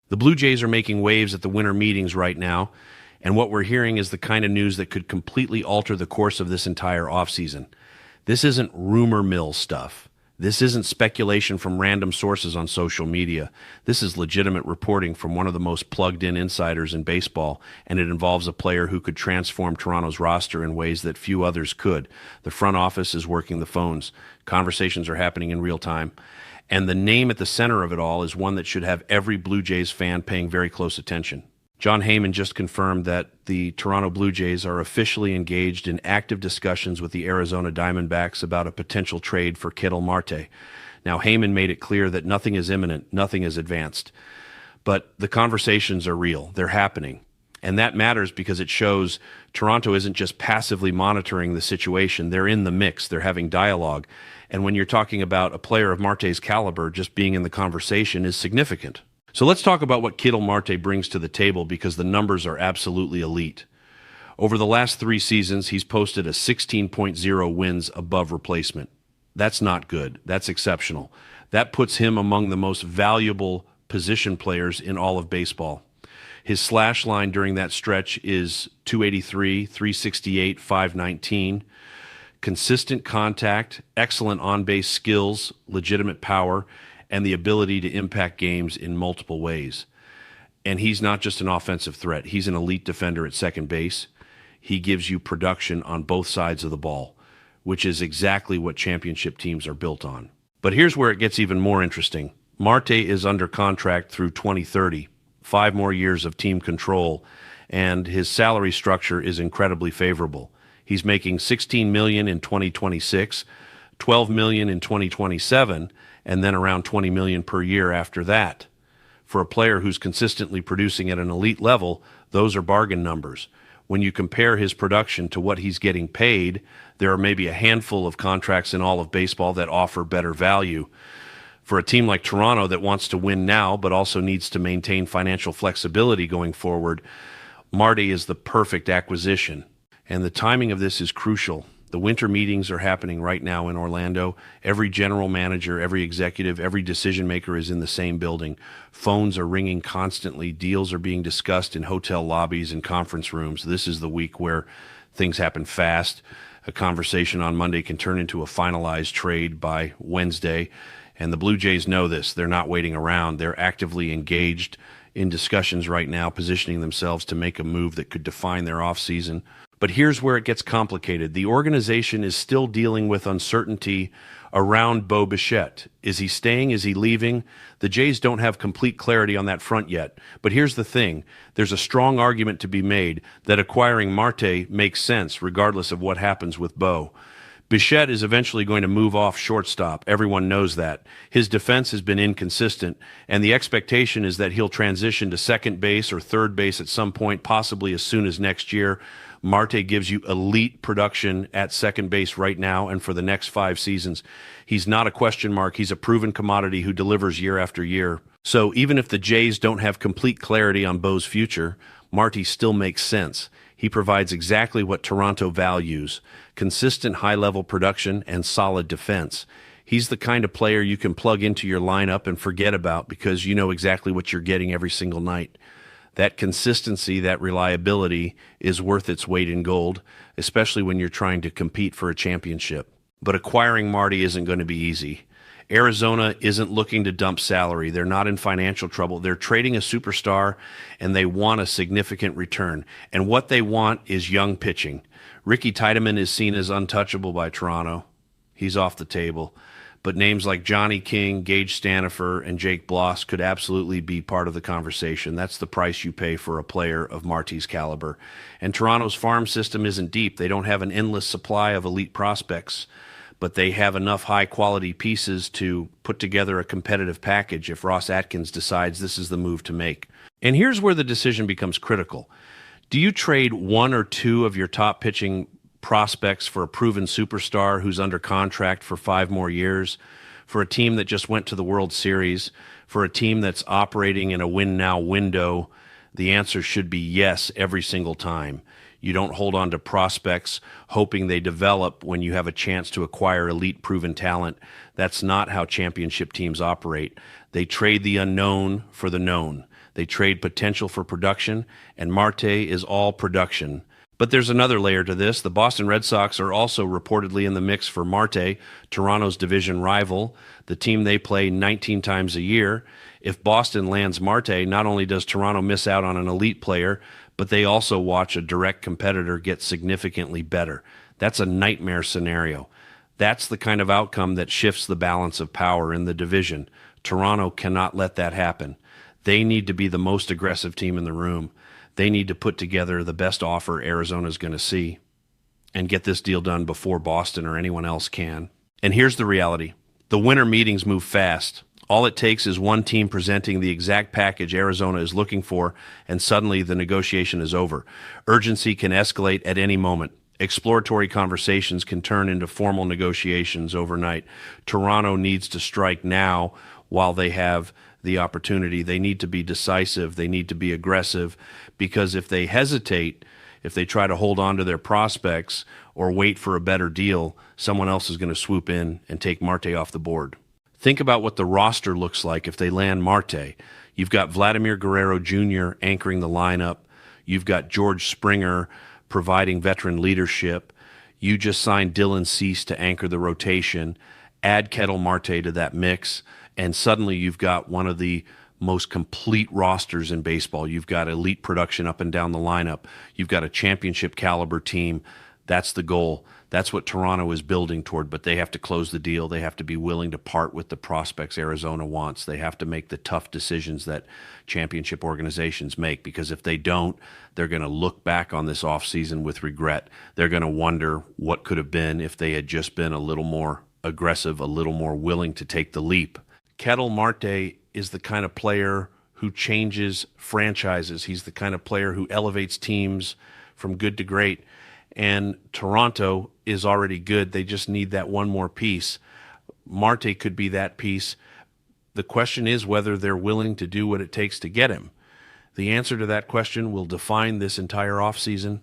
The Blue Jays are making waves at the winter meetings right now, and what we're hearing is the kind of news that could completely alter the course of this entire offseason. This isn't rumor mill stuff. This isn't speculation from random sources on social media. This is legitimate reporting from one of the most plugged-in insiders in baseball, and it involves a player who could transform Toronto's roster in ways that few others could. The front office is working the phones. Conversations are happening in real time. And the name at the center of it all is one that should have every Blue Jays fan paying very close attention. John Heyman just confirmed that the Toronto Blue Jays are officially engaged in active discussions with the Arizona Diamondbacks about a potential trade for Ketel Marte. Now, Heyman made it clear that nothing is imminent, nothing is advanced. But the conversations are real. They're happening. And that matters because it shows Toronto isn't just passively monitoring the situation. They're in the mix. They're having dialogue. And when you're talking about a player of Marte's caliber, just being in the conversation is significant. So let's talk about what Ketel Marte brings to the table because the numbers are absolutely elite. Over the last 3 seasons, he's posted a 16.0 wins above replacement. That's not good. That's exceptional. That puts him among the most valuable position players in all of baseball. His slash line during that stretch is 283, 368, 519. Consistent contact, excellent on-base skills, legitimate power, and the ability to impact games in multiple ways. And he's not just an offensive threat. He's an elite defender at second base. He gives you production on both sides of the ball, which is exactly what championship teams are built on. But here's where it gets even more interesting. Marte is under contract through 2030, 5 more years of team control, and his salary structure is incredibly favorable. He's making $16 million in 2026, $12 million in 2027, and then around $20 million per year after that. For a player who's consistently producing at an elite level, those are bargain numbers. When you compare his production to what he's getting paid, there are maybe a handful of contracts in all of baseball that offer better value. For a team like Toronto that wants to win now but also needs to maintain financial flexibility going forward, Marte is the perfect acquisition. And the timing of this is crucial. The winter meetings are happening right now in Orlando. Every general manager, every executive, every decision maker is in the same building. Phones are ringing constantly. Deals are being discussed in hotel lobbies and conference rooms. This is the week where things happen fast. A conversation on Monday can turn into a finalized trade by Wednesday. And the Blue Jays know this. They're not waiting around. They're actively engaged in discussions right now, positioning themselves to make a move that could define their offseason. But here's where it gets complicated. The organization is still dealing with uncertainty around Bo Bichette. Is he staying? Is he leaving? The Jays don't have complete clarity on that front yet. But here's the thing. There's a strong argument to be made that acquiring Marte makes sense regardless of what happens with Bo. Bichette is eventually going to move off shortstop. Everyone knows that. His defense has been inconsistent, and the expectation is that he'll transition to second base or third base at some point, possibly as soon as next year. Marte gives you elite production at second base right now and for the next 5 seasons. He's not a question mark. He's a proven commodity who delivers year after year. So even if the Jays don't have complete clarity on Bo's future, Marte still makes sense. He provides exactly what Toronto values: consistent high-level production and solid defense. He's the kind of player you can plug into your lineup and forget about because you know exactly what you're getting every single night. That consistency, that reliability is worth its weight in gold, especially when you're trying to compete for a championship. But acquiring Marte isn't going to be easy. Arizona isn't looking to dump salary. They're not in financial trouble. They're trading a superstar, and they want a significant return. And what they want is young pitching. Ricky Tiedemann is seen as untouchable by Toronto. He's off the table. But names like Johnny King, Gage Stanifer, and Jake Bloss could absolutely be part of the conversation. That's the price you pay for a player of Marte's caliber. And Toronto's farm system isn't deep. They don't have an endless supply of elite prospects, but they have enough high-quality pieces to put together a competitive package if Ross Atkins decides this is the move to make. And here's where the decision becomes critical. Do you trade 1 or 2 of your top pitching prospects for a proven superstar who's under contract for 5 more years, for a team that just went to the World Series, for a team that's operating in a win-now window? The answer should be yes every single time. You don't hold on to prospects hoping they develop when you have a chance to acquire elite proven talent. That's not how championship teams operate. They trade the unknown for the known. They trade potential for production, and Marte is all production. But there's another layer to this. The Boston Red Sox are also reportedly in the mix for Marte, Toronto's division rival, the team they play 19 times a year. If Boston lands Marte, not only does Toronto miss out on an elite player, but they also watch a direct competitor get significantly better. That's a nightmare scenario. That's the kind of outcome that shifts the balance of power in the division. Toronto cannot let that happen. They need to be the most aggressive team in the room. They need to put together the best offer Arizona's going to see and get this deal done before Boston or anyone else can. And here's the reality. The winter meetings move fast. All it takes is one team presenting the exact package Arizona is looking for, and suddenly the negotiation is over. Urgency can escalate at any moment. Exploratory conversations can turn into formal negotiations overnight. Toronto needs to strike now while they have the opportunity. They need to be decisive. They need to be aggressive, because if they hesitate, if they try to hold on to their prospects or wait for a better deal, someone else is going to swoop in and take Marte off the board. Think about what the roster looks like if they land Marte. You've got Vladimir Guerrero Jr. anchoring the lineup. You've got George Springer providing veteran leadership. You just signed Dylan Cease to anchor the rotation. Add Ketel Marte to that mix, and suddenly you've got one of the most complete rosters in baseball. You've got elite production up and down the lineup. You've got a championship caliber team. That's the goal. That's what Toronto is building toward, but they have to close the deal. They have to be willing to part with the prospects Arizona wants. They have to make the tough decisions that championship organizations make, because if they don't, they're going to look back on this offseason with regret. They're going to wonder what could have been if they had just been a little more aggressive, a little more willing to take the leap. Ketel Marte is the kind of player who changes franchises. He's the kind of player who elevates teams from good to great. And Toronto is already good. They just need that one more piece. Marte could be that piece. The question is whether they're willing to do what it takes to get him. The answer to that question will define this entire offseason